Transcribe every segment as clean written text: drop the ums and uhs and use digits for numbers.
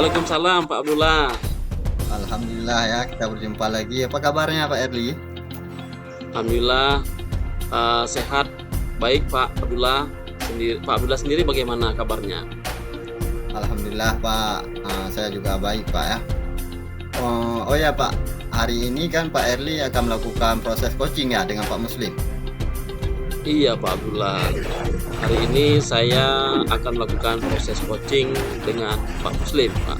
Waalaikumsalam Pak Abdullah. Alhamdulillah ya, kita berjumpa lagi. Apa kabarnya Pak Erli? Alhamdulillah sehat, baik Pak Abdullah. Pak Abdullah sendiri bagaimana kabarnya? Alhamdulillah Pak, saya juga baik Pak ya. Oh ya Pak, hari ini kan Pak Erli akan melakukan proses coaching ya dengan Pak Muslim. Iya Pak Abdullah. Hari ini saya akan melakukan proses coaching dengan Pak Muslim Pak.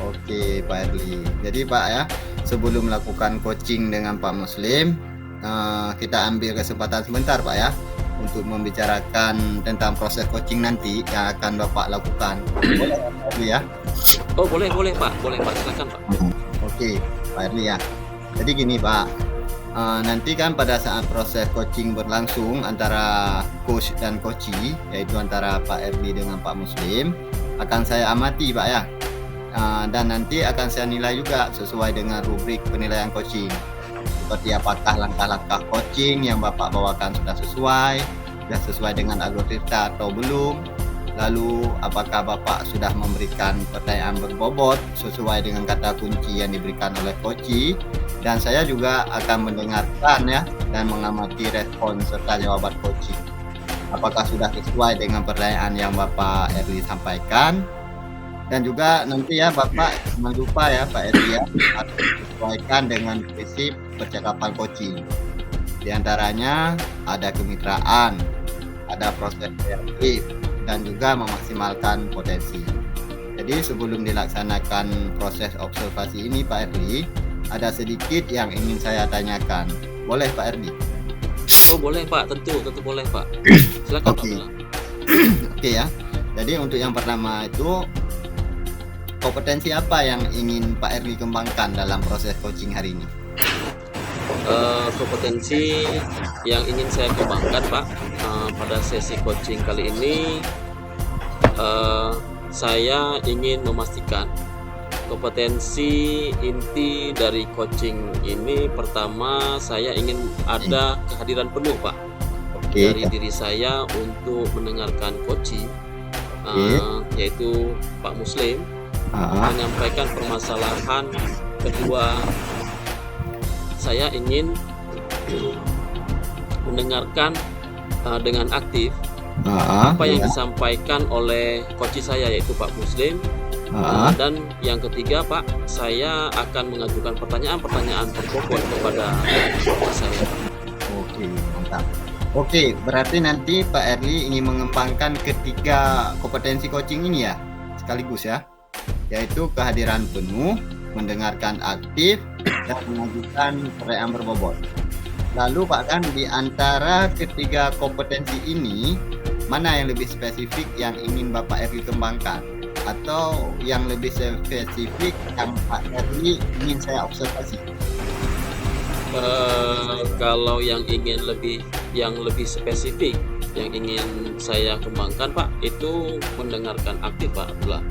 Oke Pak Erli. Jadi Pak ya, sebelum melakukan coaching dengan Pak Muslim, kita ambil kesempatan sebentar Pak ya untuk membicarakan tentang proses coaching nanti yang akan Bapak lakukan. Boleh Pak Erli ya? Oh boleh Pak, silakan Pak. Oke Pak Erli ya. Jadi gini Pak, nanti kan pada saat proses coaching berlangsung antara coach dan coachee, yaitu antara Pak Erli dengan Pak Muslim, akan saya amati Pak ya. Dan nanti akan saya nilai juga sesuai dengan rubrik penilaian coaching. Seperti apakah langkah-langkah coaching yang Bapak bawakan sudah sesuai dengan algoritma atau belum. Lalu apakah Bapak sudah memberikan pertanyaan berbobot sesuai dengan kata kunci yang diberikan oleh coachee. Dan saya juga akan mendengarkan ya dan mengamati respon serta jawaban coachee. Apakah sudah sesuai dengan pertanyaan yang Bapak Erli sampaikan. Dan juga nanti ya Bapak jangan lupa ya Pak Erli ya, harus sesuaikan dengan prinsip percakapan coaching. Di antaranya ada kemitraan, ada proses kreatif, dan juga memaksimalkan potensi. Jadi sebelum dilaksanakan proses observasi ini Pak Erli, ada sedikit yang ingin saya tanyakan. Boleh Pak Erli? Oh boleh Pak, tentu boleh Pak. Silakan Pak Abdullah. Oke ya. Jadi untuk yang pertama itu, kompetensi apa yang ingin Pak Erli kembangkan dalam proses coaching hari ini? Kompetensi yang ingin saya kembangkan Pak pada sesi coaching kali ini, saya ingin memastikan kompetensi inti dari coaching ini. Pertama, saya ingin ada kehadiran penuh Pak dari diri saya untuk mendengarkan coaching, yaitu Pak Muslim menyampaikan permasalahan. Kedua, saya ingin mendengarkan dengan aktif apa yang disampaikan oleh coach saya yaitu Pak Muslim. Dan yang ketiga Pak, saya akan mengajukan pertanyaan-pertanyaan berbobot kepada coach saya. Oke, mantap. Oke, berarti nanti Pak Erli ingin mengembangkan ketiga kompetensi coaching ini ya, sekaligus ya, yaitu kehadiran penuh, mendengarkan aktif, dan mengajukan pertanyaan berbobot. Lalu Pak, kan di antara ketiga kompetensi ini, mana yang lebih spesifik yang ingin Bapak Erli kembangkan? Atau yang lebih spesifik yang Pak Erli ingin saya observasi? Kalau yang lebih spesifik yang ingin saya kembangkan Pak, itu mendengarkan aktif Pak Abdullah.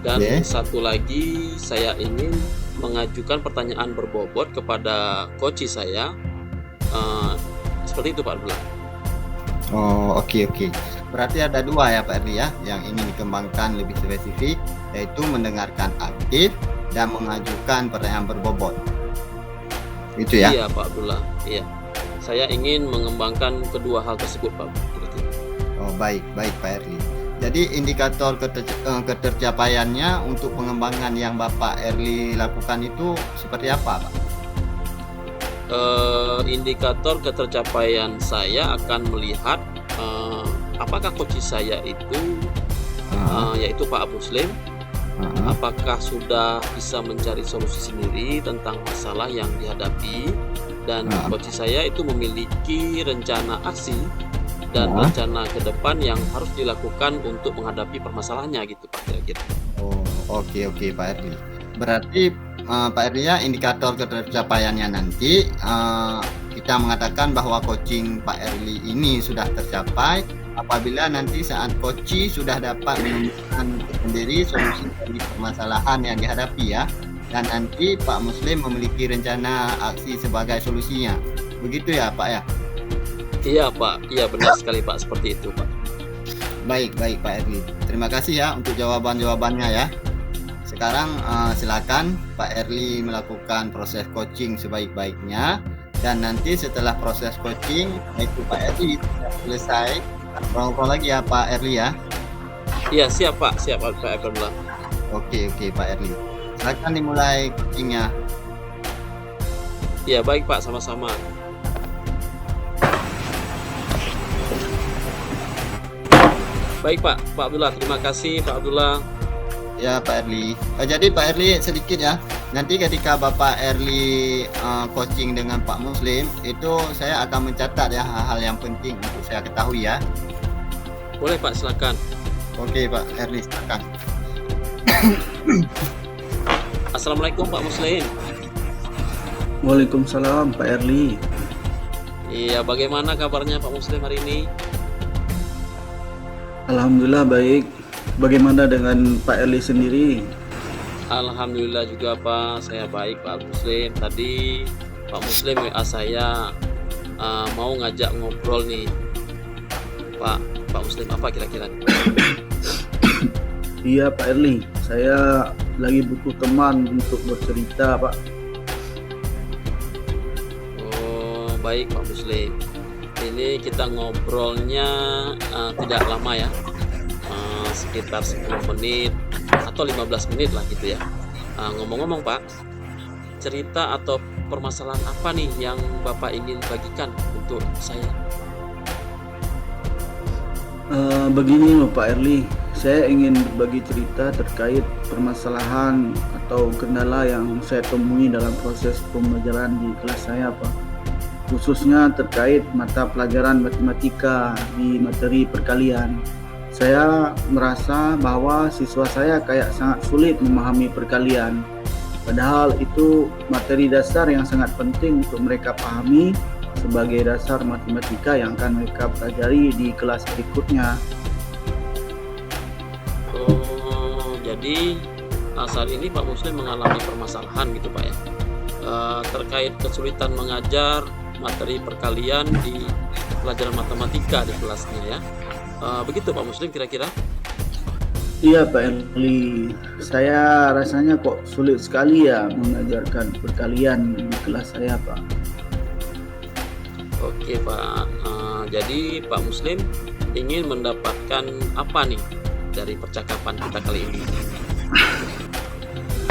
Dan satu lagi, saya ingin mengajukan pertanyaan berbobot kepada coach saya. Seperti itu Pak Abdullah. Oh oke. Berarti ada dua ya Pak Erli ya yang ingin dikembangkan lebih spesifik, yaitu mendengarkan aktif dan mengajukan pertanyaan berbobot. Itu ya? Iya Pak Abdullah. Iya. Saya ingin mengembangkan kedua hal tersebut Pak. Oh baik Pak Erli. Jadi indikator ketercapaiannya untuk pengembangan yang Bapak Erli lakukan itu seperti apa Pak? Indikator ketercapaian saya akan melihat apakah coach saya itu yaitu Pak Muslim, apakah sudah bisa mencari solusi sendiri tentang masalah yang dihadapi, dan coach saya itu memiliki rencana aksi dan rencana ke depan yang harus dilakukan untuk menghadapi permasalahannya gitu Pak kira-kira. Oh oke Pak Erli. Berarti Pak Erli ya, indikator ketercapaiannya nanti kita mengatakan bahwa coaching Pak Erli ini sudah tercapai apabila nanti saat coaching sudah dapat menemukan sendiri solusi dari permasalahan yang dihadapi ya, dan nanti Pak Muslim memiliki rencana aksi sebagai solusinya. Begitu ya Pak ya? Iya Pak, iya benar sekali Pak, seperti itu Pak. Baik Pak Erli. Terima kasih ya untuk jawabannya ya. sekarang silakan Pak Erli melakukan proses coaching sebaik-baiknya, dan nanti setelah proses coaching itu Pak Erli selesai, ngobrol lagi ya Pak Erli ya. Iya, siap Pak, siap Pak Abdullah. Oke Pak Erli, silakan dimulai coachingnya. Iya, baik Pak, sama-sama. Baik Pak Abdullah, terima kasih Pak Abdullah. Ya Pak Erli. Jadi Pak Erli sedikit ya. Nanti ketika Bapak Erli coaching dengan Pak Muslim, itu saya akan mencatat ya hal-hal yang penting untuk saya ketahui ya. Boleh Pak, silakan. Oke Pak Erli, silakan. Assalamualaikum Pak Muslim. Waalaikumsalam Pak Erli. Iya, bagaimana kabarnya Pak Muslim hari ini? Alhamdulillah baik. Bagaimana dengan Pak Erli sendiri? Alhamdulillah juga Pak, saya baik Pak Muslim. Tadi Pak Muslim WA saya mau ngajak ngobrol nih Pak Muslim, apa kira-kira? Iya Pak Erli, saya lagi butuh teman untuk bercerita Pak. Oh baik Pak Muslim, ini kita ngobrolnya tidak lama ya, sekitar 10 menit atau 15 menit lah gitu ya. Ngomong-ngomong Pak, cerita atau permasalahan apa nih yang Bapak ingin bagikan untuk saya? Begini loh Pak Erli, saya ingin berbagi cerita terkait permasalahan atau kendala yang saya temui dalam proses pembelajaran di kelas saya Pak. Khususnya terkait mata pelajaran matematika di materi perkalian. Saya merasa bahwa siswa saya kayak sangat sulit memahami perkalian. Padahal itu materi dasar yang sangat penting untuk mereka pahami sebagai dasar matematika yang akan mereka pelajari di kelas berikutnya. Oh, jadi saat ini Pak Muslim mengalami permasalahan gitu Pak ya, terkait kesulitan mengajar materi perkalian di pelajaran matematika di kelasnya ya. Begitu Pak Muslim kira-kira? Iya Pak Erli, saya rasanya kok sulit sekali ya mengajarkan perkalian di kelas saya Pak. Oke Pak, jadi Pak Muslim ingin mendapatkan apa nih dari percakapan kita kali ini?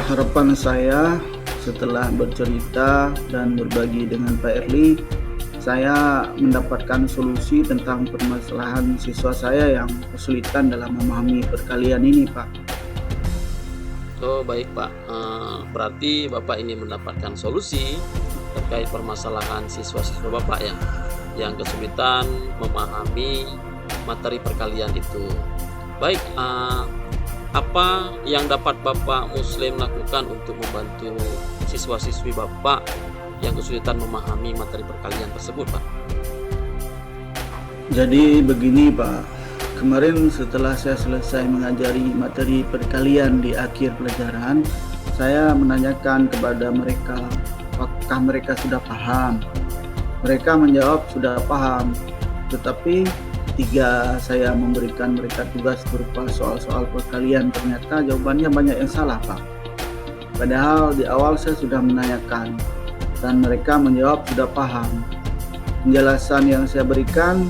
Harapan saya setelah bercerita dan berbagi dengan Pak Erli, saya mendapatkan solusi tentang permasalahan siswa saya yang kesulitan dalam memahami perkalian ini Pak. Oh baik Pak, berarti Bapak ini mendapatkan solusi terkait permasalahan siswa-siswa Bapak ya, yang kesulitan memahami materi perkalian itu. Baik, apa yang dapat Bapak Muslim lakukan untuk membantu siswa-siswi Bapak yang kesulitan memahami materi perkalian tersebut Pak? Jadi begini Pak, kemarin setelah saya selesai mengajari materi perkalian di akhir pelajaran, saya menanyakan kepada mereka apakah mereka sudah paham. Mereka menjawab sudah paham, tetapi ketika saya memberikan mereka tugas berupa soal-soal perkalian, ternyata jawabannya banyak yang salah Pak. Padahal di awal saya sudah menanyakan dan mereka menjawab sudah paham. Penjelasan yang saya berikan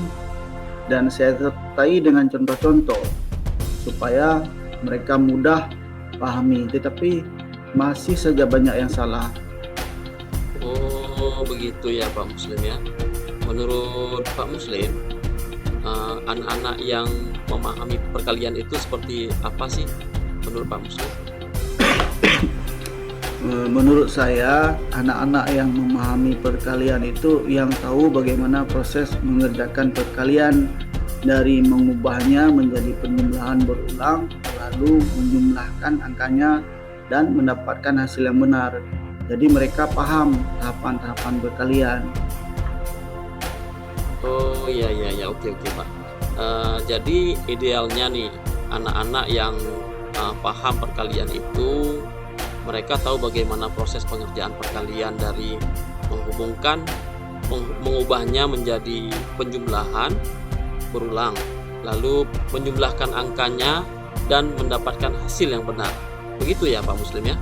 dan saya sertai dengan contoh-contoh supaya mereka mudah pahami, tetapi masih saja banyak yang salah. Oh begitu ya Pak Muslim ya. Menurut Pak Muslim, anak-anak yang memahami perkalian itu seperti apa sih menurut Pak Muslim? Menurut saya, anak-anak yang memahami perkalian itu yang tahu bagaimana proses mengerjakan perkalian, dari mengubahnya menjadi penjumlahan berulang, lalu menjumlahkan angkanya dan mendapatkan hasil yang benar. Jadi mereka paham tahapan-tahapan perkalian. Oh iya oke Pak. Jadi idealnya nih anak-anak yang paham perkalian itu mereka tahu bagaimana proses pengerjaan perkalian, dari menghubungkan, mengubahnya menjadi penjumlahan berulang, lalu menjumlahkan angkanya dan mendapatkan hasil yang benar. Begitu ya Pak Muslim ya?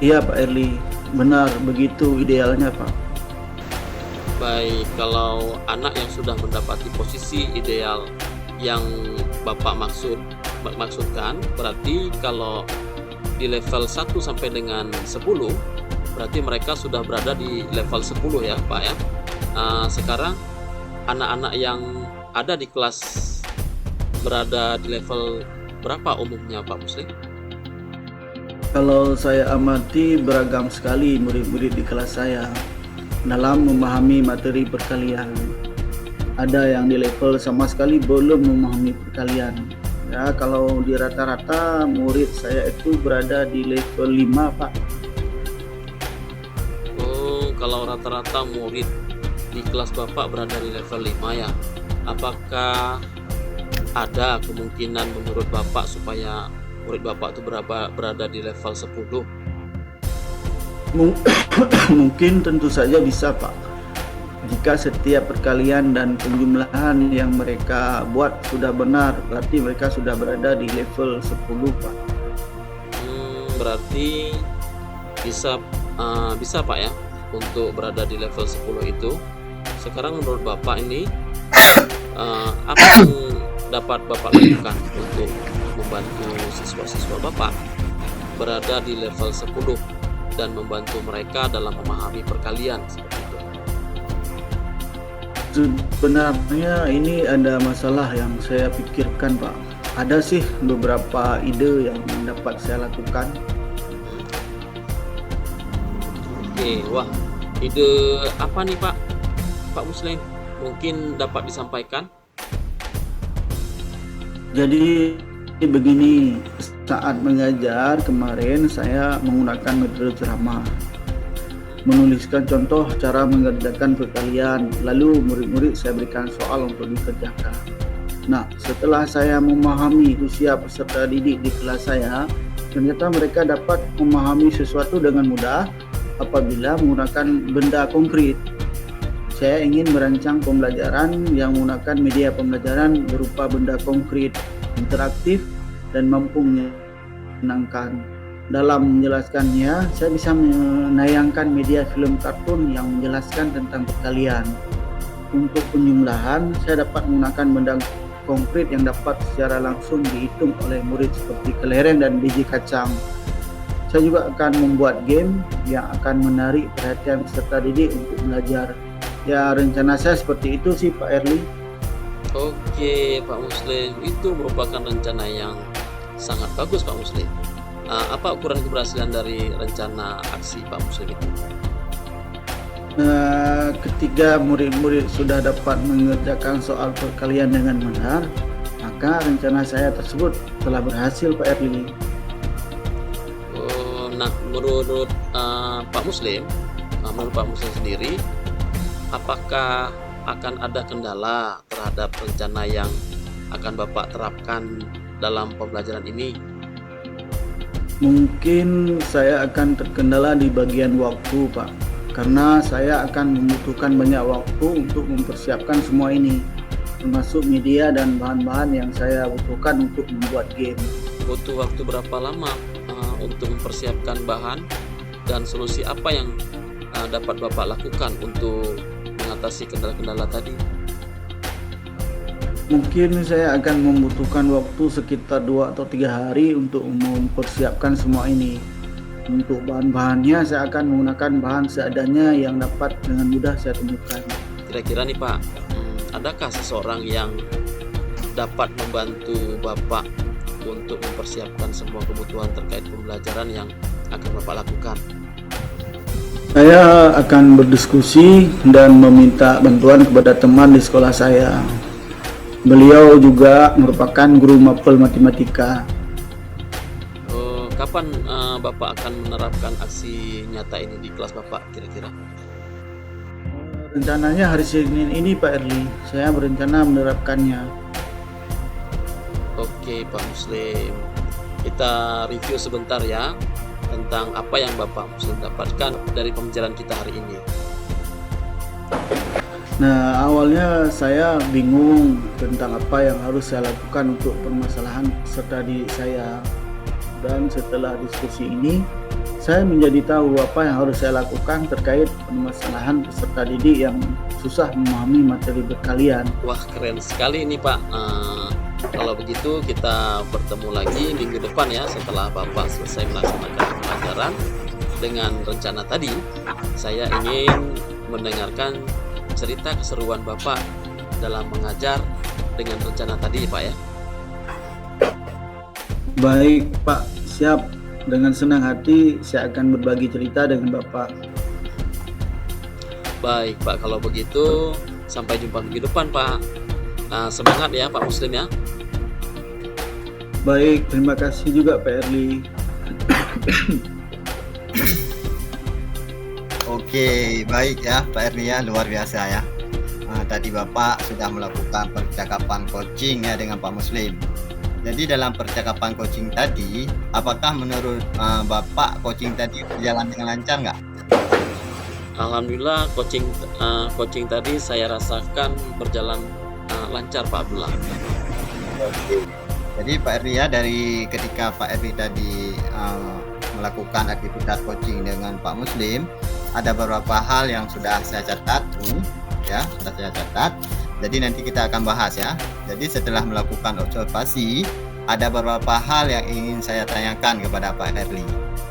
Iya Pak Erli, benar begitu idealnya Pak. Baik, kalau anak yang sudah mendapati posisi ideal yang Bapak maksudkan, berarti kalau di level 1 sampai dengan 10, berarti mereka sudah berada di level 10 ya Pak ya. Sekarang anak-anak yang ada di kelas berada di level berapa umumnya Pak Muslim? Kalau saya amati beragam sekali murid-murid di kelas saya dalam memahami materi perkalian. Ada yang di level sama sekali belum memahami perkalian. Ya, kalau di rata-rata murid saya itu berada di level 5 Pak. Oh, kalau rata-rata murid di kelas Bapak berada di level 5 ya. Apakah ada kemungkinan menurut Bapak supaya murid Bapak itu berada di level 10? Mungkin tentu saja bisa Pak. Jika setiap perkalian dan penjumlahan yang mereka buat sudah benar, berarti mereka sudah berada di level 10 Pak. Berarti bisa Pak ya untuk berada di level 10 itu. Sekarang menurut Bapak ini apa yang dapat Bapak lakukan untuk membantu siswa-siswa Bapak berada di level 10 dan membantu mereka dalam memahami perkalian seperti itu? Sebenarnya ini ada masalah yang saya pikirkan Pak. Ada sih beberapa ide yang dapat saya lakukan. Oke, wah, ide apa nih Pak Muslim? Mungkin dapat disampaikan? Jadi begini, saat mengajar kemarin saya menggunakan metode ceramah, menuliskan contoh cara mengerjakan perkalian, lalu murid-murid saya berikan soal untuk dikerjakan. Nah, setelah saya memahami usia peserta didik di kelas saya, ternyata mereka dapat memahami sesuatu dengan mudah apabila menggunakan benda konkret. Saya ingin merancang pembelajaran yang menggunakan media pembelajaran berupa benda konkret, interaktif, dan mampu menyenangkan. Dalam menjelaskannya, saya bisa menayangkan media film kartun yang menjelaskan tentang perkalian. Untuk penjumlahan, saya dapat menggunakan benda konkret yang dapat secara langsung dihitung oleh murid seperti kelereng dan biji kacang. Saya juga akan membuat game yang akan menarik perhatian peserta didik untuk belajar. Ya, rencana saya seperti itu sih Pak Erli. Oke Pak Muslim, itu merupakan rencana yang sangat bagus Pak Muslim. Apa ukuran keberhasilan dari rencana aksi Pak Muslim itu? Ketika murid-murid sudah dapat mengerjakan soal perkalian dengan benar, maka rencana saya tersebut telah berhasil Pak Erli. Nah, menurut Pak Muslim sendiri, apakah akan ada kendala terhadap rencana yang akan Bapak terapkan dalam pembelajaran ini? Mungkin saya akan terkendala di bagian waktu Pak, karena saya akan membutuhkan banyak waktu untuk mempersiapkan semua ini, termasuk media dan bahan-bahan yang saya butuhkan untuk membuat game. Butuh waktu berapa lama untuk mempersiapkan bahan, dan solusi apa yang dapat Bapak lakukan untuk mengatasi kendala-kendala tadi? Mungkin saya akan membutuhkan waktu sekitar 2 atau 3 hari untuk mempersiapkan semua ini. Untuk bahan-bahannya saya akan menggunakan bahan seadanya yang dapat dengan mudah saya temukan. Kira-kira nih Pak, adakah seseorang yang dapat membantu Bapak untuk mempersiapkan semua kebutuhan terkait pembelajaran yang akan Bapak lakukan? Saya akan berdiskusi dan meminta bantuan kepada teman di sekolah saya. Beliau juga merupakan guru mapel matematika. Kapan Bapak akan menerapkan aksi nyata ini di kelas Bapak kira-kira? Rencananya hari Senin ini Pak Erli, saya berencana menerapkannya. Oke Pak Muslim, kita review sebentar ya tentang apa yang Bapak Muslim dapatkan dari pembelajaran kita hari ini. Nah, awalnya saya bingung tentang apa yang harus saya lakukan untuk permasalahan peserta didik saya. Dan setelah diskusi ini, saya menjadi tahu apa yang harus saya lakukan terkait permasalahan peserta didik yang susah memahami materi berkalian. Wah, keren sekali ini Pak. Kalau begitu kita bertemu lagi minggu depan ya, setelah Bapak selesai melaksanakan pelajaran. Dengan rencana tadi, saya ingin mendengarkan cerita keseruan Bapak dalam mengajar dengan rencana tadi Pak ya. Baik Pak, siap. Dengan senang hati saya akan berbagi cerita dengan Bapak. Baik Pak, kalau begitu sampai jumpa minggu depan Pak. Semangat ya Pak Muslim ya. Baik, terima kasih juga Pak Erli. Oke, baik ya Pak Erli ya, luar biasa ya. Tadi Bapak sudah melakukan percakapan coaching ya dengan Pak Muslim. Jadi dalam percakapan coaching tadi, apakah menurut Bapak coaching tadi berjalan dengan lancar nggak? Alhamdulillah coaching tadi saya rasakan berjalan lancar Pak Abdullah. Oke. Jadi Pak Erli ya, dari ketika Pak Erli tadi melakukan aktivitas coaching dengan Pak Muslim, ada beberapa hal yang sudah saya catat ya, sudah saya catat. Jadi nanti kita akan bahas ya. Jadi setelah melakukan observasi, ada beberapa hal yang ingin saya tanyakan kepada Pak Erli.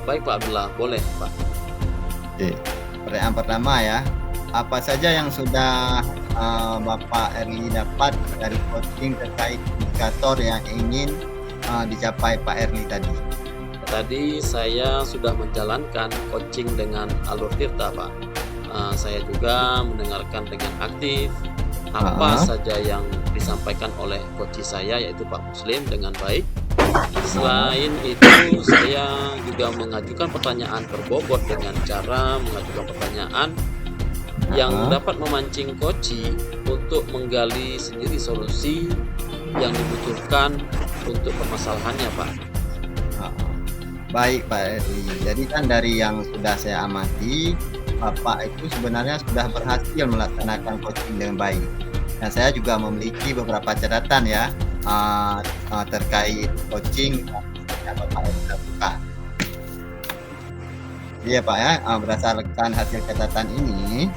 Baik Pak Abdullah, boleh Pak. Oke. Pertanyaan pertama ya, apa saja yang sudah Bapak Erli dapat dari coaching terkait indikator yang ingin dicapai Pak Erli tadi? Tadi saya sudah menjalankan coaching dengan Alur Tirta Pak. Saya juga mendengarkan dengan aktif apa saja yang disampaikan oleh coach saya yaitu Pak Muslim dengan baik. Selain itu saya juga mengajukan pertanyaan berbobot dengan cara mengajukan pertanyaan yang dapat memancing coach untuk menggali sendiri solusi yang dibutuhkan untuk permasalahannya Pak. Baik Pak Erli, jadi kan dari yang sudah saya amati, Bapak itu sebenarnya sudah berhasil melaksanakan coaching dengan baik. Dan saya juga memiliki beberapa catatan ya terkait coaching yang Bapak lakukan. Iya Pak ya, berdasarkan hasil catatan ini,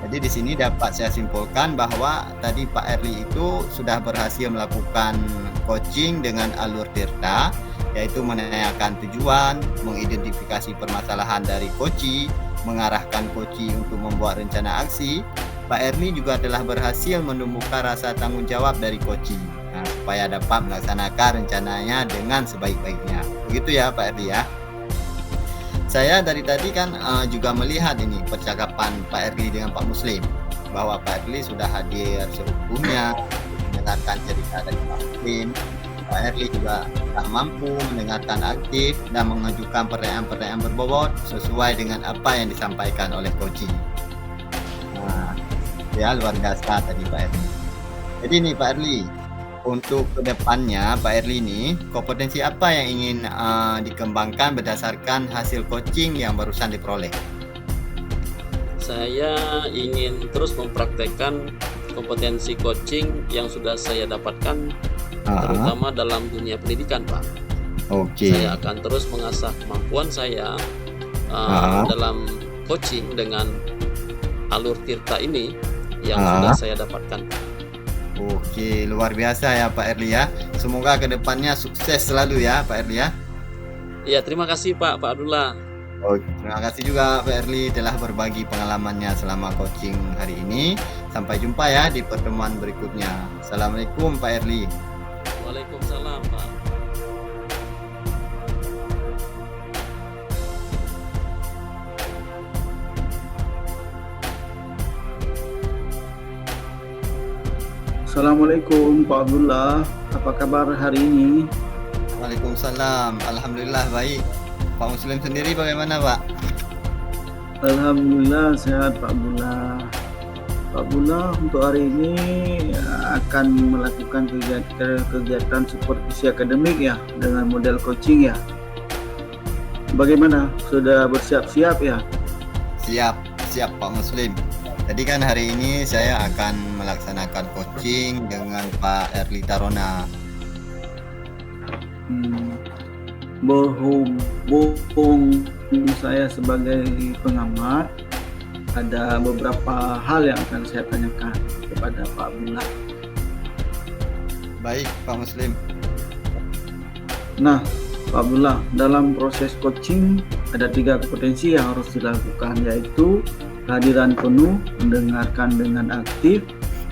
jadi di sini dapat saya simpulkan bahwa tadi Pak Erli itu sudah berhasil melakukan coaching dengan Alur Tirta, yaitu menanyakan tujuan, mengidentifikasi permasalahan dari coach, mengarahkan coach untuk membuat rencana aksi. Pak Erli juga telah berhasil menumbuhkan rasa tanggung jawab dari coach supaya dapat melaksanakan rencananya dengan sebaik-baiknya. Begitu ya Pak Erli ya. Saya dari tadi kan juga melihat ini percakapan Pak Erli dengan Pak Muslim, bahwa Pak Erli sudah hadir seutuhnya mendengarkan cerita dari Pak Muslim. Pak Erli juga tak mampu mendengarkan aktif dan mengajukan pertanyaan-pertanyaan berbobot sesuai dengan apa yang disampaikan oleh coach. Ya luar biasa tadi Pak Erli. Jadi nih Pak Erli, untuk kedepannya Pak Erli ini kompetensi apa yang ingin dikembangkan berdasarkan hasil coaching yang barusan diperoleh? Saya ingin terus mempraktekkan kompetensi coaching yang sudah saya dapatkan terutama dalam dunia pendidikan Pak. Oke. Saya akan terus mengasah kemampuan saya dalam coaching dengan Alur Tirta ini yang sudah saya dapatkan. Oke, luar biasa ya Pak Erli ya. Semoga kedepannya sukses selalu ya Pak Erli ya. Ya, terima kasih Pak Abdullah. Terima kasih juga Pak Erli telah berbagi pengalamannya selama coaching hari ini. Sampai jumpa ya di pertemuan berikutnya. Assalamualaikum Pak Erli. Waalaikumsalam Pak. Assalamualaikum Pak Abdullah, apa kabar hari ini? Waalaikumsalam, alhamdulillah baik. Pak Muslim sendiri bagaimana Pak? Alhamdulillah sehat Pak Abdullah. Pak Abdullah untuk hari ini akan melakukan kegiatan supervisi akademik ya dengan model coaching ya. Bagaimana? Sudah bersiap-siap ya? Siap Pak Muslim. Jadi kan hari ini saya akan melaksanakan coaching dengan Pak Erli Tarona. berhubung saya sebagai pengamat, ada beberapa hal yang akan saya tanyakan kepada Pak Abdullah. Baik, Pak Muslim. Nah, Pak Abdullah, dalam proses coaching ada 3 kompetensi yang harus dilakukan, yaitu kehadiran penuh, mendengarkan dengan aktif,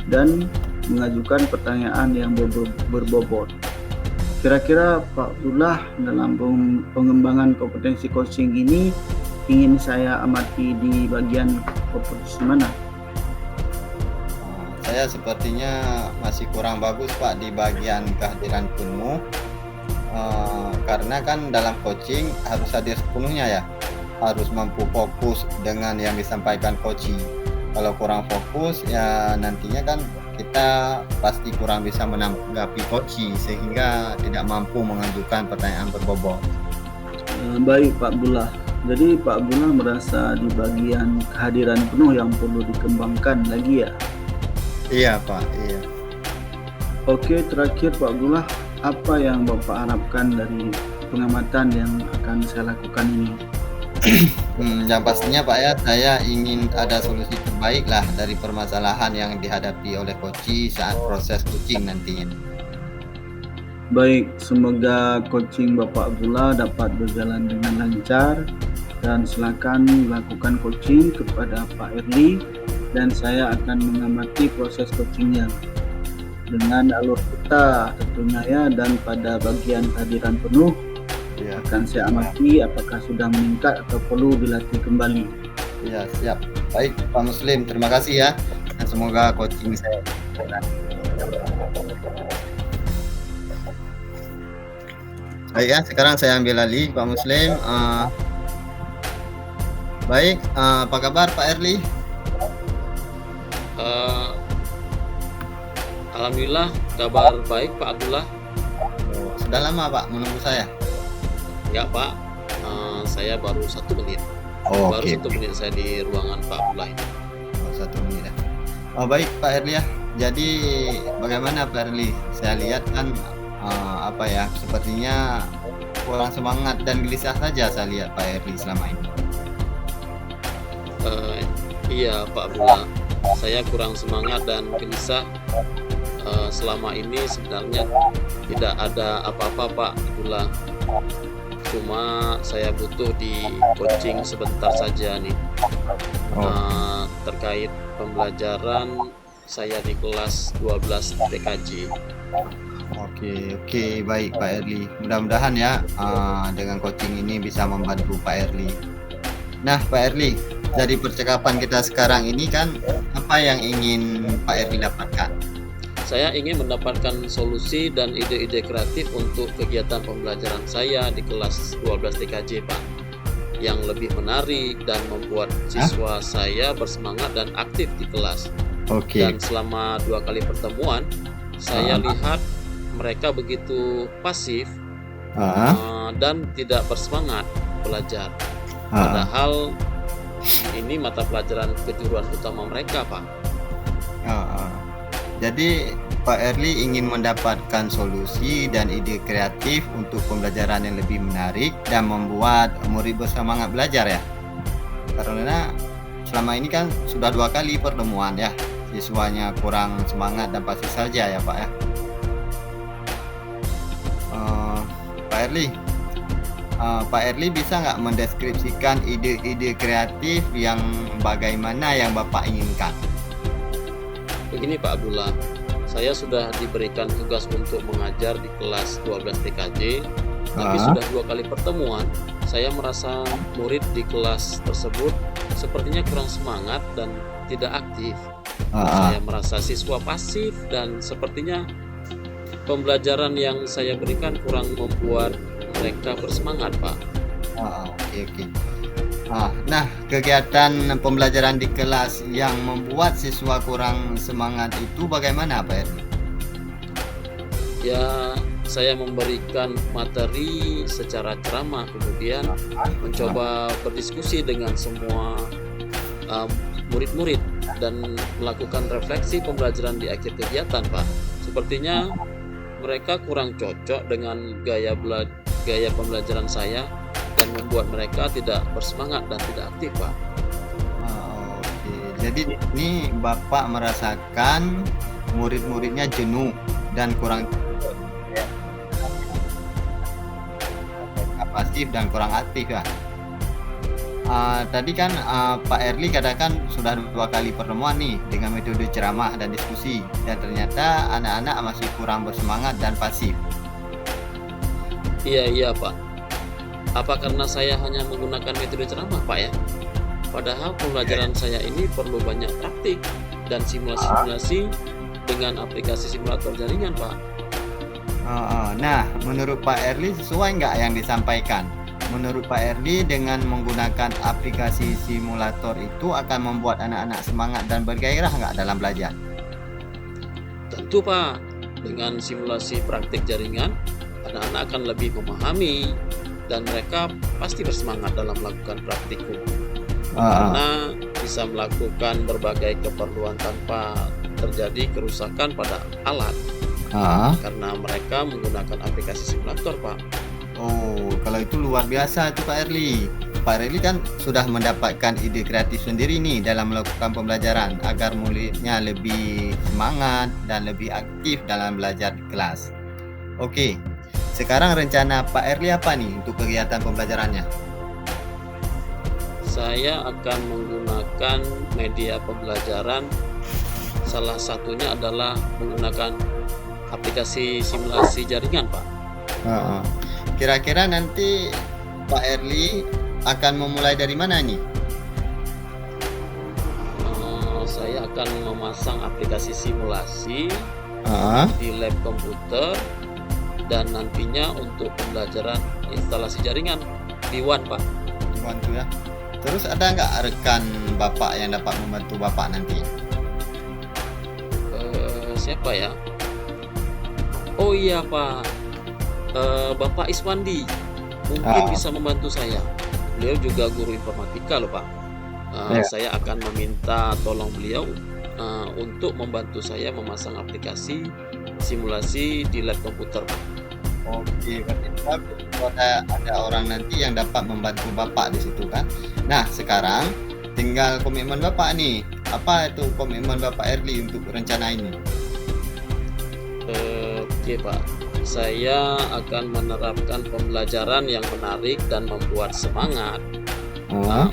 dan mengajukan pertanyaan yang berbobot. Kira-kira Pak Abdullah dalam pengembangan kompetensi coaching ini ingin saya amati di bagian kompetensi mana? Saya sepertinya masih kurang bagus Pak di bagian kehadiran penuh, karena kan dalam coaching harus hadir sepenuhnya ya, harus mampu fokus dengan yang disampaikan coaching. Kalau kurang fokus ya nantinya kan kita pasti kurang bisa menanggapi coaching sehingga tidak mampu mengajukan pertanyaan berbobot. Baik Pak Abdullah, jadi Pak Abdullah merasa di bagian kehadiran penuh yang perlu dikembangkan lagi ya? Iya Pak, iya. Oke, terakhir Pak Abdullah, apa yang Bapak harapkan dari pengamatan yang akan saya lakukan ini? Yang pastinya Pak ya, saya ingin ada solusi terbaik lah dari permasalahan yang dihadapi oleh coaching saat proses coaching nantinya. Baik, semoga coaching Bapak Abdullah dapat berjalan dengan lancar, dan silakan lakukan coaching kepada Pak Erli, dan saya akan mengamati proses coachingnya dengan alur kita tentunya ya, dan pada bagian kehadiran penuh Ya, akan saya amati apakah sudah meningkat atau perlu dilatih kembali. ya siap. Baik Pak Muslim, terima kasih ya. Dan semoga coaching saya baik ya. Sekarang saya ambil alih Pak Muslim. Baik, apa kabar Pak Erli? Alhamdulillah kabar baik Pak Abdullah. Sudah lama Pak menunggu saya? Enggak Pak, saya baru 1 menit. Baru 1 menit saya di ruangan Pak Abdullah ini. 1 menit ya. Baik Pak Erli ya. Jadi bagaimana Pak Erli? Saya lihat kan sepertinya kurang semangat dan gelisah saja saya lihat Pak Erli selama ini. Iya Pak Abdullah, saya kurang semangat dan gelisah. Selama ini sebenarnya tidak ada apa-apa Pak Abdullah. Cuma saya butuh di coaching sebentar saja nih, terkait pembelajaran saya di kelas 12 TKJ. Oke, baik Pak Erli. Mudah-mudahan ya dengan coaching ini bisa membantu Pak Erli. Nah Pak Erli, dari percakapan kita sekarang ini kan apa yang ingin Pak Erli dapatkan? Saya ingin mendapatkan solusi dan ide-ide kreatif untuk kegiatan pembelajaran saya di kelas 12 TKJ Pak, yang lebih menarik dan membuat siswa saya bersemangat dan aktif di kelas. Dan selama 2 kali pertemuan saya lihat mereka begitu pasif dan tidak bersemangat belajar, padahal ini mata pelajaran kejuruan utama mereka Pak. Jadi Pak Erli ingin mendapatkan solusi dan ide kreatif untuk pembelajaran yang lebih menarik dan membuat murid bersemangat belajar ya. Karena selama ini kan sudah 2 kali pertemuan ya, siswanya kurang semangat dan pasti saja ya Pak ya. Pak Erli bisa nggak mendeskripsikan ide-ide kreatif yang bagaimana yang Bapak inginkan? Begini Pak Abdullah, saya sudah diberikan tugas untuk mengajar di kelas 12 TKJ, tapi sudah 2 kali pertemuan, saya merasa murid di kelas tersebut sepertinya kurang semangat dan tidak aktif. Saya merasa siswa pasif dan sepertinya pembelajaran yang saya berikan kurang membuat mereka bersemangat Pak. Oke. Nah, kegiatan pembelajaran di kelas yang membuat siswa kurang semangat itu bagaimana Pak Erli? Ya, saya memberikan materi secara ceramah, kemudian mencoba berdiskusi dengan semua murid-murid dan melakukan refleksi pembelajaran di akhir kegiatan Pak. Sepertinya mereka kurang cocok dengan gaya gaya pembelajaran saya dan membuat mereka tidak bersemangat dan tidak aktif, Pak. Oke. Jadi ini Bapak merasakan murid-muridnya jenuh dan kurang pasif dan kurang aktif ya. Tadi kan Pak Erli katakan sudah 2 kali pertemuan nih dengan metode ceramah dan diskusi, dan ternyata anak-anak masih kurang bersemangat dan pasif. Iya, Pak. Apa karena saya hanya menggunakan metode ceramah, Pak ya? Padahal pembelajaran saya ini perlu banyak praktik dan simulasi-simulasi dengan aplikasi simulator jaringan, Pak. Nah, menurut Pak Erli sesuai nggak yang disampaikan? Menurut Pak Erli, dengan menggunakan aplikasi simulator itu akan membuat anak-anak semangat dan bergairah nggak dalam belajar? Tentu, Pak. Dengan simulasi praktik jaringan, anak-anak akan lebih memahami dan mereka pasti bersemangat dalam melakukan praktikum. Karena bisa melakukan berbagai keperluan tanpa terjadi kerusakan pada alat. Karena mereka menggunakan aplikasi simulator, Pak. Oh, kalau itu luar biasa itu Pak Erli. Pak Erli kan sudah mendapatkan ide kreatif sendiri nih dalam melakukan pembelajaran agar muridnya lebih semangat dan lebih aktif dalam belajar di kelas. Oke, sekarang rencana Pak Erli apa nih untuk kegiatan pembelajarannya? Saya akan menggunakan media pembelajaran, salah satunya adalah menggunakan aplikasi simulasi jaringan, Pak. Kira-kira nanti Pak Erli akan memulai dari mana nih? Saya akan memasang aplikasi simulasi di lab komputer dan nantinya untuk pembelajaran instalasi jaringan di WAN, Pak. Di WAN tuh ya. Terus ada nggak rekan Bapak yang dapat membantu Bapak nanti? Siapa ya? Oh iya, Pak. Bapak Iswandi mungkin bisa membantu saya. Beliau juga guru informatika loh, Pak. Saya akan meminta tolong beliau untuk membantu saya memasang aplikasi simulasi di lab komputer, Pak. Oke, berarti ada orang nanti yang dapat membantu Bapak di situ kan. Nah, sekarang tinggal komitmen Bapak nih. Apa itu komitmen Bapak Erli untuk rencana ini? Oke, Pak. Saya akan menerapkan pembelajaran yang menarik dan membuat semangat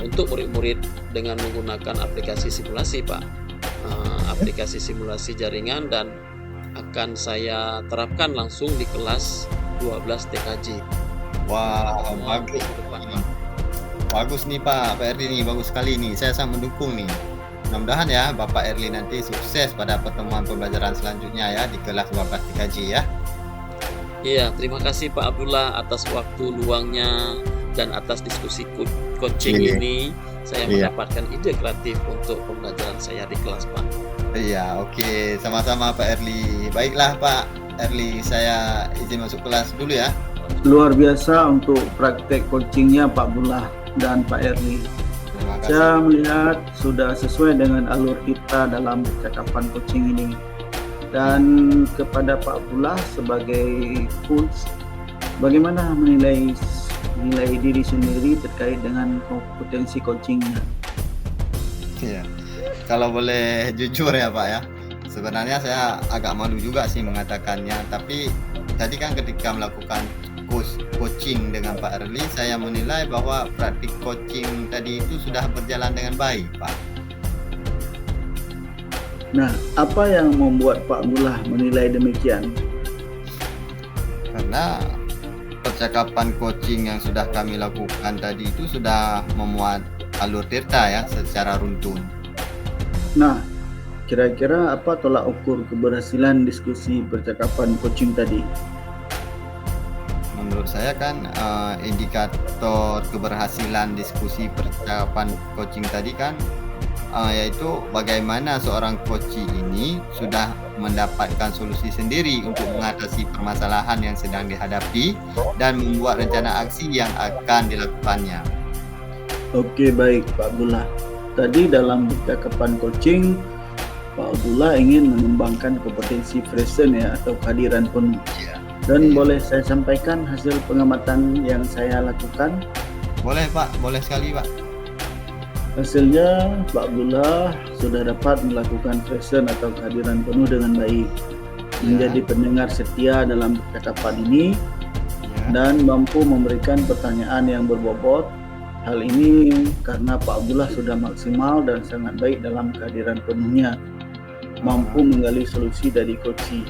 untuk murid-murid dengan menggunakan aplikasi simulasi, Pak. Aplikasi simulasi jaringan, dan akan saya terapkan langsung di kelas 12 TKJ. Wah, bagus. Bagus nih Pak Erli nih, bagus sekali nih. Saya sangat mendukung nih. Mudah-mudahan ya Bapak Erli nanti sukses pada pertemuan pembelajaran selanjutnya ya di kelas 12 TKJ ya. Iya, terima kasih Pak Abdullah atas waktu luangnya dan atas diskusi coaching ini. Saya mendapatkan ide kreatif untuk pembelajaran saya di kelas, Pak. Iya, oke. Sama-sama Pak Erli. Baiklah Pak Erli, saya izin masuk kelas dulu ya. Luar biasa untuk praktek coachingnya Pak Abdullah dan Pak Erli. Terima kasih. Saya melihat sudah sesuai dengan alur kita dalam percakapan coaching ini. Dan kepada Pak Abdullah sebagai coach, bagaimana menilai diri sendiri terkait dengan kompetensi coachingnya? Iya, kalau boleh jujur ya Pak ya, sebenarnya saya agak malu juga sih mengatakannya. Tapi tadi kan ketika melakukan coaching dengan Pak Erli, saya menilai bahwa praktik coaching tadi itu sudah berjalan dengan baik, Pak. Nah, apa yang membuat Pak Abdullah menilai demikian? Karena percakapan coaching yang sudah kami lakukan tadi itu sudah memuat alur tirta ya secara runtun. Nah, kira-kira apa tolak ukur keberhasilan diskusi percakapan coaching tadi? Menurut saya kan indikator keberhasilan diskusi percakapan coaching tadi kan yaitu bagaimana seorang coach ini sudah mendapatkan solusi sendiri untuk mengatasi permasalahan yang sedang dihadapi dan membuat rencana aksi yang akan dilakukannya. Oke, baik Pak Abdullah. Tadi dalam percakapan coaching, Pak Abdullah ingin mengembangkan kompetensi present ya, atau kehadiran penuh. Dan Iya. boleh saya sampaikan hasil pengamatan yang saya lakukan. Boleh Pak, boleh sekali Pak. Hasilnya Pak Abdullah sudah dapat melakukan present atau kehadiran penuh dengan baik, menjadi pendengar setia dalam percakapan ini, Ya. dan mampu memberikan pertanyaan yang berbobot. Hal ini karena Pak Abdullah sudah maksimal dan sangat baik dalam kehadiran penuhnya, mampu menggali solusi dari coachi,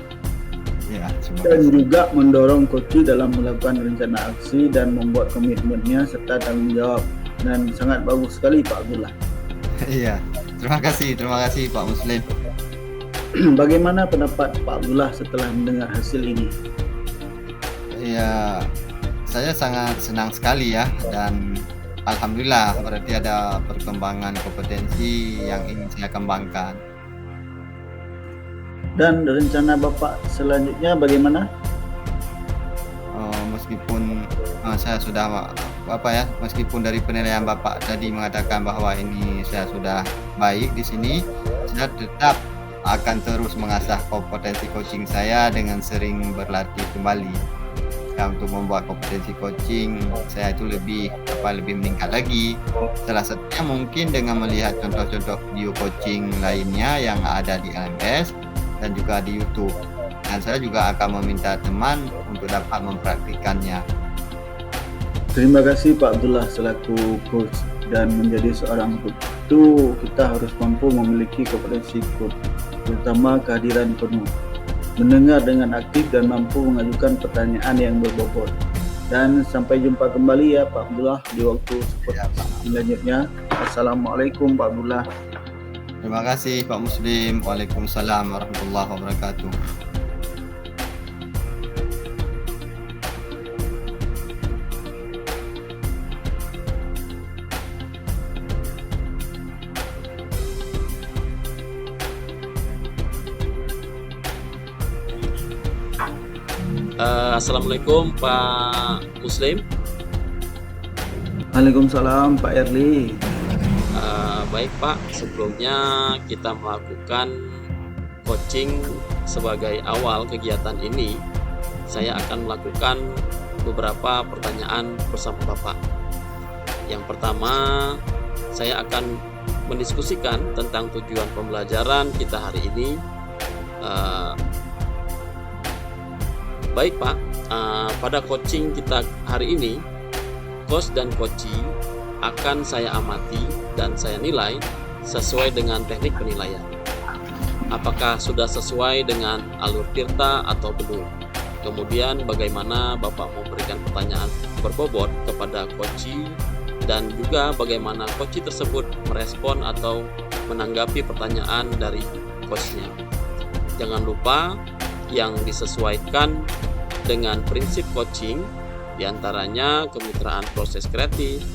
Ya, terima dan kasih. juga mendorong coachi dalam melakukan rencana aksi dan membuat komitmennya serta tanggung jawab. Dan sangat bagus sekali Pak Abdullah. Iya, terima kasih Pak Muslim. Bagaimana pendapat Pak Abdullah setelah mendengar hasil ini? Ya, saya sangat senang sekali ya, dan alhamdulillah berarti ada perkembangan kompetensi yang ingin saya kembangkan. Dan rencana Bapak selanjutnya bagaimana? Meskipun saya sudah meskipun dari penilaian Bapak tadi mengatakan bahwa ini saya sudah baik di sini, saya tetap akan terus mengasah kompetensi coaching saya dengan sering berlatih kembali. Ya, untuk membuat kompetensi coaching saya itu lebih meningkat lagi. Salah satunya mungkin dengan melihat contoh-contoh video coaching lainnya yang ada di LMS dan juga di YouTube. Dan saya juga akan meminta teman untuk dapat mempraktikannya. Terima kasih Pak Abdullah selaku coach. Dan menjadi seorang coach itu kita harus mampu memiliki kompetensi coach, terutama kehadiran penuh, mendengar dengan aktif dan mampu mengajukan pertanyaan yang berbobot. Dan sampai jumpa kembali ya Pak Abdullah di waktu selanjutnya. Assalamualaikum Pak Abdullah. Terima kasih Pak Muslim. Waalaikumsalam warahmatullahi wabarakatuh. Assalamualaikum Pak Muslim. Waalaikumsalam Pak Erli. Baik Pak, sebelumnya kita melakukan coaching sebagai awal kegiatan ini. Saya akan melakukan beberapa pertanyaan bersama Bapak. Yang pertama, saya akan mendiskusikan tentang tujuan pembelajaran kita hari ini. Baik Pak, pada coaching kita hari ini, coach dan coachee akan saya amati dan saya nilai sesuai dengan teknik penilaian. Apakah sudah sesuai dengan alur tirta atau belum? Kemudian bagaimana Bapak memberikan pertanyaan berbobot kepada coachee, dan juga bagaimana coachee tersebut merespon atau menanggapi pertanyaan dari coachnya. Jangan lupa yang disesuaikan dengan prinsip coaching, diantaranya kemitraan proses kreatif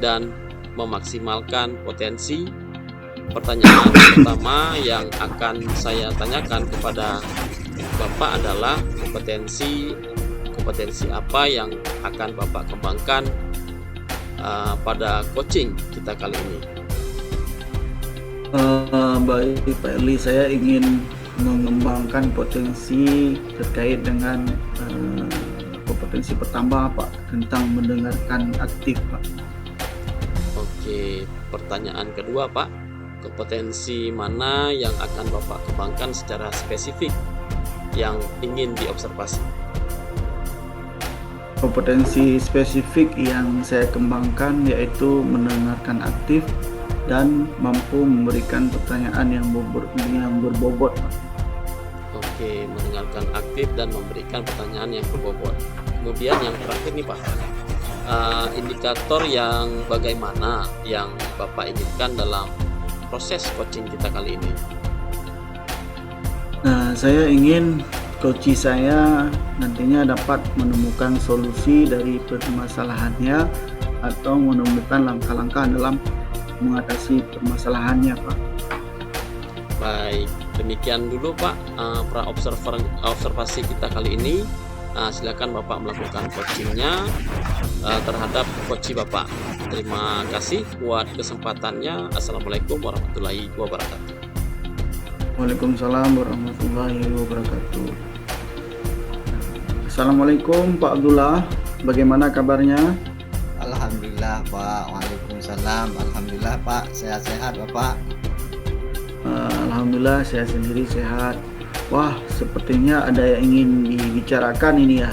dan memaksimalkan potensi. Pertanyaan pertama yang akan saya tanyakan kepada Bapak adalah kompetensi apa yang akan Bapak kembangkan pada coaching kita kali ini. Baik Pak Erli, saya ingin mengembangkan potensi terkait dengan kompetensi pertama Pak, tentang mendengarkan aktif Pak. Oke, pertanyaan kedua Pak, kompetensi mana yang akan Bapak kembangkan secara spesifik yang ingin diobservasi? Kompetensi spesifik yang saya kembangkan yaitu mendengarkan aktif dan mampu memberikan pertanyaan yang berbobot Pak. Oke, mendengarkan aktif dan memberikan pertanyaan yang berbobot. Kemudian yang terakhir nih Pak, indikator yang bagaimana yang Bapak inginkan dalam proses coaching kita kali ini? Saya ingin coachee saya nantinya dapat menemukan solusi dari permasalahannya atau menemukan langkah-langkah dalam mengatasi permasalahannya Pak. Baik, demikian dulu Pak observasi kita kali ini. Silakan Bapak melakukan coachingnya terhadap coachee Bapak. Terima kasih buat kesempatannya. Assalamualaikum warahmatullahi wabarakatuh. Waalaikumsalam warahmatullahi wabarakatuh. Assalamualaikum Pak Abdullah, bagaimana kabarnya? Alhamdulillah Pak. Waalaikumsalam. Alhamdulillah Pak. Sehat-sehat Bapak. Alhamdulillah saya sendiri sehat. Wah, sepertinya ada yang ingin dibicarakan ini ya.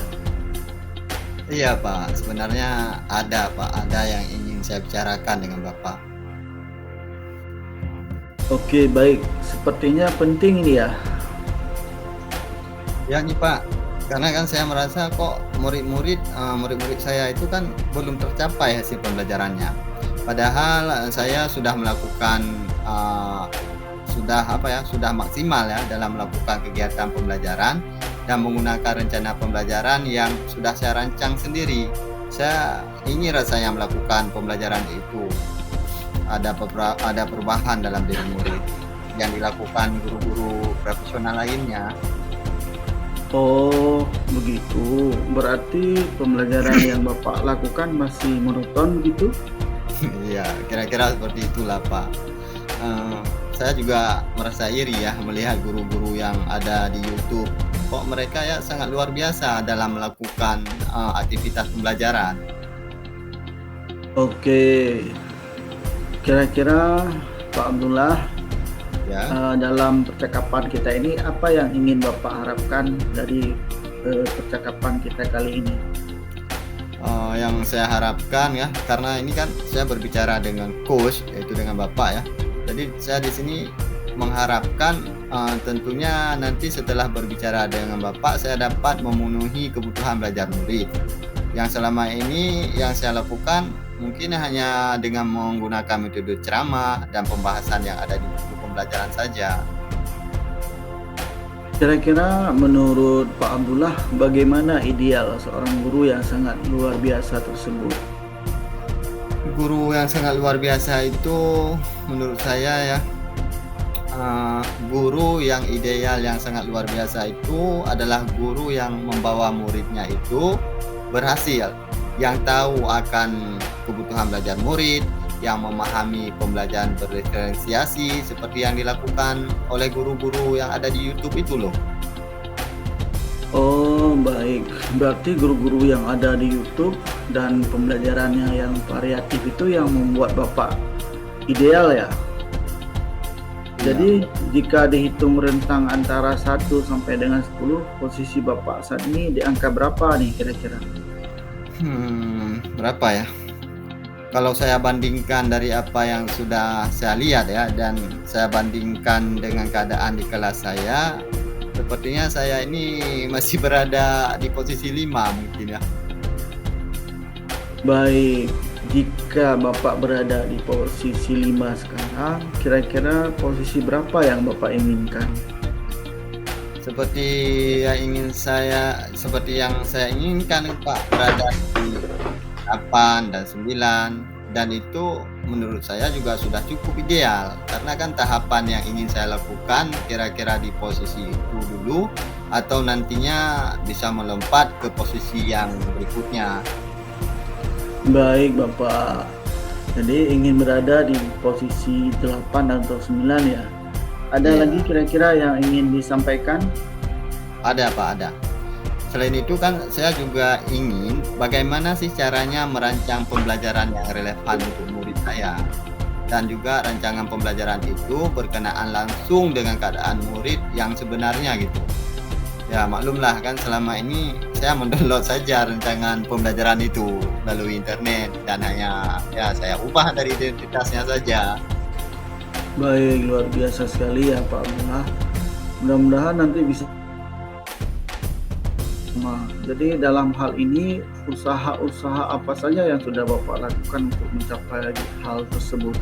Iya Pak. Sebenarnya ada Pak. Ada yang ingin saya bicarakan dengan Bapak. Oke, baik. Sepertinya penting ini ya. Ya nih Pak. Karena kan saya merasa kok murid-murid saya itu kan belum tercapai hasil pembelajarannya. Padahal saya sudah melakukan sudah maksimal ya dalam melakukan kegiatan pembelajaran dan menggunakan rencana pembelajaran yang sudah saya rancang sendiri. Saya ingin rasanya melakukan pembelajaran itu ada perubahan dalam diri murid yang dilakukan guru-guru profesional lainnya. Oh, begitu. Berarti pembelajaran yang Bapak lakukan masih monoton gitu? Iya, kira-kira seperti itulah Pak. Saya juga merasa iri ya melihat guru-guru yang ada di YouTube. Kok mereka ya sangat luar biasa dalam melakukan aktivitas pembelajaran. Oke, kira-kira Pak Abdullah, Ya, dalam percakapan kita ini apa yang ingin Bapak harapkan dari percakapan kita kali ini? yang saya harapkan ya, karena ini kan saya berbicara dengan coach, yaitu dengan Bapak ya. Jadi saya di sini mengharapkan tentunya nanti setelah berbicara dengan Bapak, saya dapat memenuhi kebutuhan belajar murid. Yang selama ini yang saya lakukan mungkin hanya dengan menggunakan metode ceramah dan pembahasan yang ada di buku pembelajaran saja. Kira-kira menurut Pak Abdullah, bagaimana ideal seorang guru yang sangat luar biasa tersebut? Guru yang sangat luar biasa itu menurut saya ya, guru yang ideal yang sangat luar biasa itu adalah guru yang membawa muridnya itu berhasil, yang tahu akan kebutuhan belajar murid, yang memahami pembelajaran berdiferensiasi seperti yang dilakukan oleh guru-guru yang ada di YouTube itu loh. Oh, baik. Berarti guru-guru yang ada di YouTube dan pembelajarannya yang variatif itu yang membuat Bapak ideal ya? Jadi jika dihitung rentang antara 1 sampai dengan 10, posisi Bapak saat ini di angka berapa nih kira-kira? Berapa ya? Kalau saya bandingkan dari apa yang sudah saya lihat ya, dan saya bandingkan dengan keadaan di kelas saya, sepertinya saya ini masih berada di posisi 5 mungkin ya. Baik, jika Bapak berada di posisi 5 sekarang, kira-kira posisi berapa yang Bapak inginkan? Seperti yang saya inginkan Pak, berada di 8 dan 9, dan itu menurut saya juga sudah cukup ideal, karena kan tahapan yang ingin saya lakukan kira-kira di posisi itu dulu, atau nantinya bisa melompat ke posisi yang berikutnya. Baik Bapak, jadi ingin berada di posisi 8 atau 9 ya. Ada Iya. lagi kira-kira yang ingin disampaikan? Ada Pak, ada. Selain itu kan saya juga ingin bagaimana sih caranya merancang pembelajaran yang relevan untuk murid saya, dan juga rancangan pembelajaran itu berkenaan langsung dengan keadaan murid yang sebenarnya gitu. Ya maklumlah kan selama ini saya mendownload saja rancangan pembelajaran itu melalui internet, dan hanya ya saya ubah dari identitasnya saja. Baik, luar biasa sekali ya Pak Abdullah. Mudah-mudahan nanti bisa. Jadi dalam hal ini usaha-usaha apa saja yang sudah Bapak lakukan untuk mencapai hal tersebut?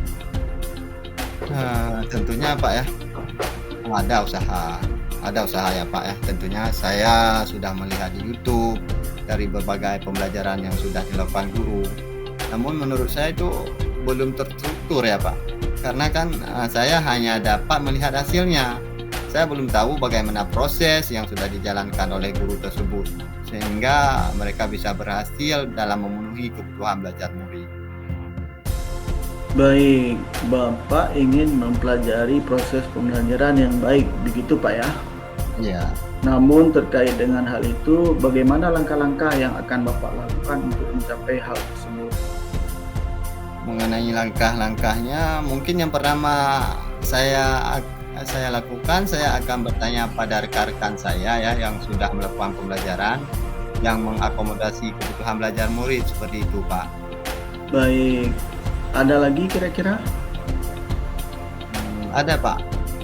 Tentunya Pak ya, ada usaha ya Pak ya. Tentunya saya sudah melihat di YouTube dari berbagai pembelajaran yang sudah dilakukan guru. Namun menurut saya itu belum terstruktur ya Pak. Karena kan saya hanya dapat melihat hasilnya. Saya belum tahu bagaimana proses yang sudah dijalankan oleh guru tersebut, sehingga mereka bisa berhasil dalam memenuhi kebutuhan belajar murid. Baik, Bapak ingin mempelajari proses pembelajaran yang baik, begitu Pak ya? Iya. Namun terkait dengan hal itu, bagaimana langkah-langkah yang akan Bapak lakukan untuk mencapai hal tersebut? Mengenai langkah-langkahnya, mungkin yang pertama saya lakukan, saya akan bertanya pada rekan-rekan saya ya yang sudah melakukan pembelajaran, yang mengakomodasi kebutuhan belajar murid seperti itu, Pak. Baik, ada lagi kira-kira? Ada, Pak.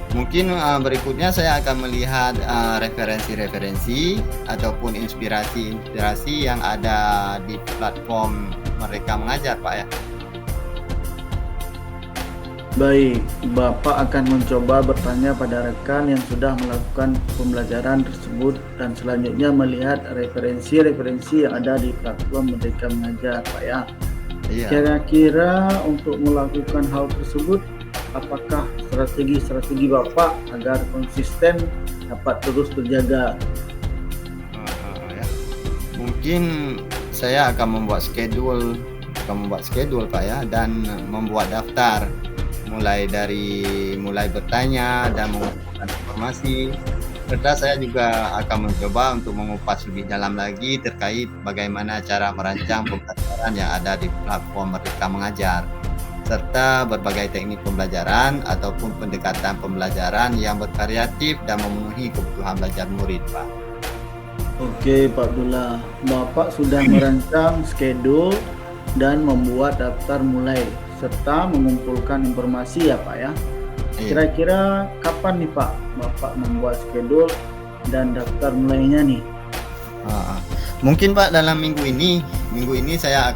Mungkin berikutnya saya akan melihat referensi-referensi ataupun inspirasi-inspirasi yang ada di platform Merdeka Mengajar, Pak ya. Baik, Bapak akan mencoba bertanya pada rekan yang sudah melakukan pembelajaran tersebut dan selanjutnya melihat referensi-referensi yang ada di platform Merdeka Mengajar, Pak ya. Iya. Kira-kira untuk melakukan hal tersebut, apakah strategi Bapak agar konsisten dapat terus terjaga? Ya. Mungkin saya akan membuat schedule Pak ya, dan membuat daftar mulai bertanya dan mengumpulkan informasi. Serta saya juga akan mencoba untuk mengupas lebih dalam lagi terkait bagaimana cara merancang pembelajaran yang ada di platform Merdeka Mengajar, serta berbagai teknik pembelajaran ataupun pendekatan pembelajaran yang bervariatif dan memenuhi kebutuhan belajar murid, Pak. Oke, Pak Abdullah, Bapak sudah merancang schedule dan membuat daftar mulai serta mengumpulkan informasi ya, Pak ya. Kira-kira kapan nih Pak Bapak membuat schedule dan daftar mulainya nih? Mungkin Pak dalam minggu ini saya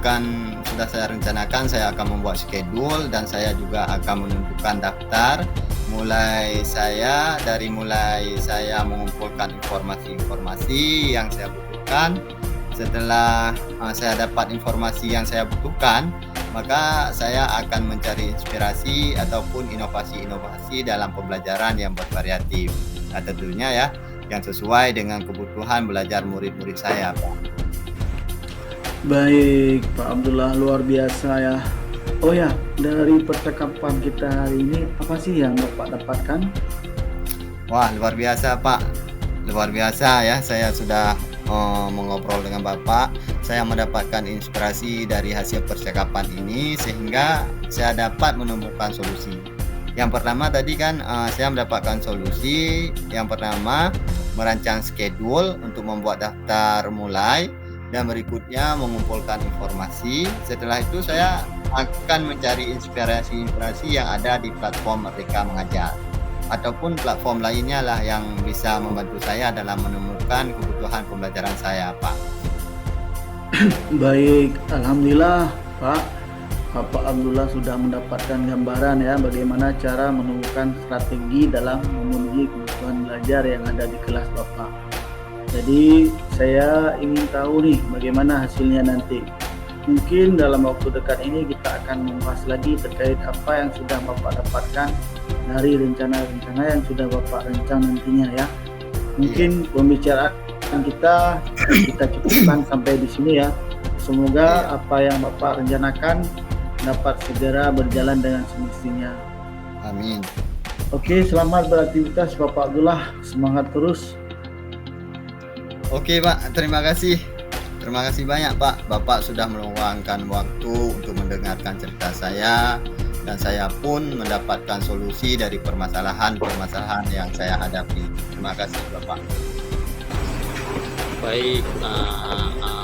rencanakan saya akan membuat schedule dan saya juga akan menentukan daftar mulai saya mengumpulkan informasi-informasi yang saya butuhkan. Setelah saya dapat informasi yang saya butuhkan, maka saya akan mencari inspirasi ataupun inovasi-inovasi dalam pembelajaran yang bervariatif. Nah, tentunya ya yang sesuai dengan kebutuhan belajar murid-murid saya, Pak. Baik, Pak Abdullah, luar biasa ya. Oh ya, dari percakapan kita hari ini, apa sih yang Bapak dapatkan? Wah, luar biasa, Pak. Luar biasa ya, saya sudah mengobrol dengan Bapak. Saya mendapatkan inspirasi dari hasil percakapan ini sehingga saya dapat menemukan solusi. Yang pertama tadi kan saya mendapatkan solusi. Yang pertama merancang schedule untuk membuat daftar mulai, dan berikutnya mengumpulkan informasi. Setelah itu saya akan mencari inspirasi-inspirasi yang ada di platform Merdeka Mengajar ataupun platform lainnya lah yang bisa membantu saya dalam menemukan kebutuhan pembelajaran saya, Pak. Baik, alhamdulillah Pak. Bapak Abdullah sudah mendapatkan gambaran ya bagaimana cara menemukan strategi dalam memenuhi kebutuhan belajar yang ada di kelas Bapak. Jadi saya ingin tahu nih bagaimana hasilnya nanti. Mungkin dalam waktu dekat ini kita akan membahas lagi terkait apa yang sudah Bapak dapatkan dari rencana-rencana yang sudah Bapak rancang nantinya ya. Mungkin pembicaraan kita cukupkan sampai di sini ya. Semoga apa yang Bapak rencanakan dapat segera berjalan dengan semestinya. Amin. Oke, selamat beraktivitas Bapak Abdullah. Semangat terus. Oke, Pak, terima kasih. Terima kasih banyak, Pak. Bapak sudah meluangkan waktu untuk mendengarkan cerita saya, dan saya pun mendapatkan solusi dari permasalahan-permasalahan yang saya hadapi. Terima kasih, Bapak. Baik,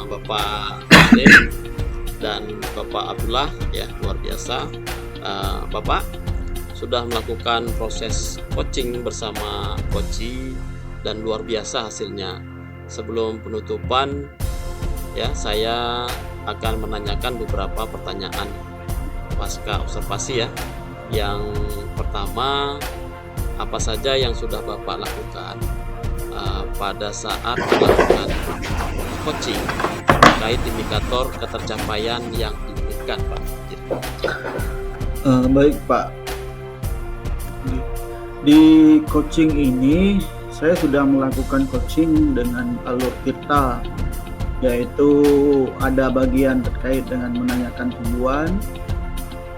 Bapak Muslim dan Bapak Abdullah ya, luar biasa. Bapak sudah melakukan proses coaching bersama Koci dan luar biasa hasilnya. Sebelum penutupan ya, saya akan menanyakan beberapa pertanyaan pasca observasi ya. Yang pertama, apa saja yang sudah Bapak lakukan pada saat melakukan coaching terkait indikator ketercapaian yang diinginkan, Pak? Baik Pak, di coaching ini saya sudah melakukan coaching dengan alur Tirta, yaitu ada bagian terkait dengan menanyakan tujuan,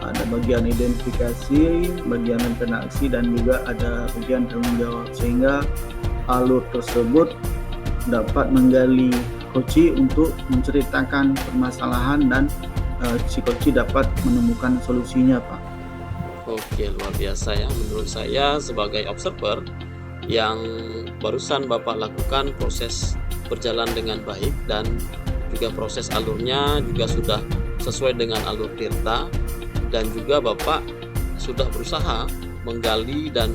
ada bagian identifikasi, bagian rencana aksi, dan juga ada bagian tanggung jawab, sehingga alur tersebut dapat menggali coachi untuk menceritakan permasalahan dan si coachi dapat menemukan solusinya, Pak. Oke, luar biasa ya. Menurut saya sebagai observer yang barusan Bapak lakukan proses berjalan dengan baik dan juga proses alurnya juga sudah sesuai dengan alur Tirta, dan juga Bapak sudah berusaha menggali dan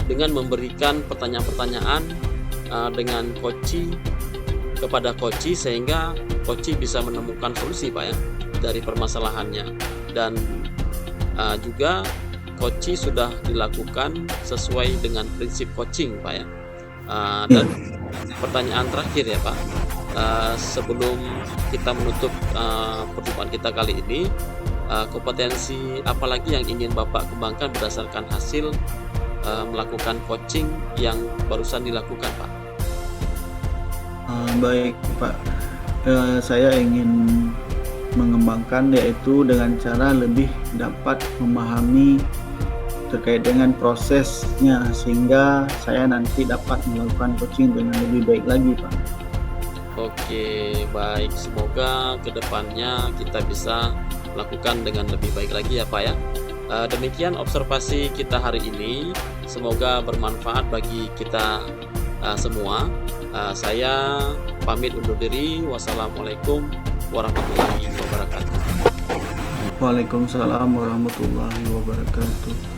dengan memberikan pertanyaan-pertanyaan dengan coachi kepada coachi sehingga coachi bisa menemukan solusi, Pak ya, dari permasalahannya. Dan juga coaching sudah dilakukan sesuai dengan prinsip coaching, Pak ya. Dan pertanyaan terakhir ya, Pak, sebelum kita menutup perjumpaan kita kali ini, kompetensi apalagi yang ingin Bapak kembangkan berdasarkan hasil melakukan coaching yang barusan dilakukan, Pak? Baik, Pak. Saya ingin mengembangkan yaitu dengan cara lebih dapat memahami terkait dengan prosesnya sehingga saya nanti dapat melakukan coaching dengan lebih baik lagi, Pak. Oke, baik. Semoga kedepannya kita bisa lakukan dengan lebih baik lagi ya, Pak ya. Demikian observasi kita hari ini. Semoga bermanfaat bagi kita semua. Saya pamit undur diri. Wassalamualaikum warahmatullahi wabarakatuh. Waalaikumsalam warahmatullahi wabarakatuh.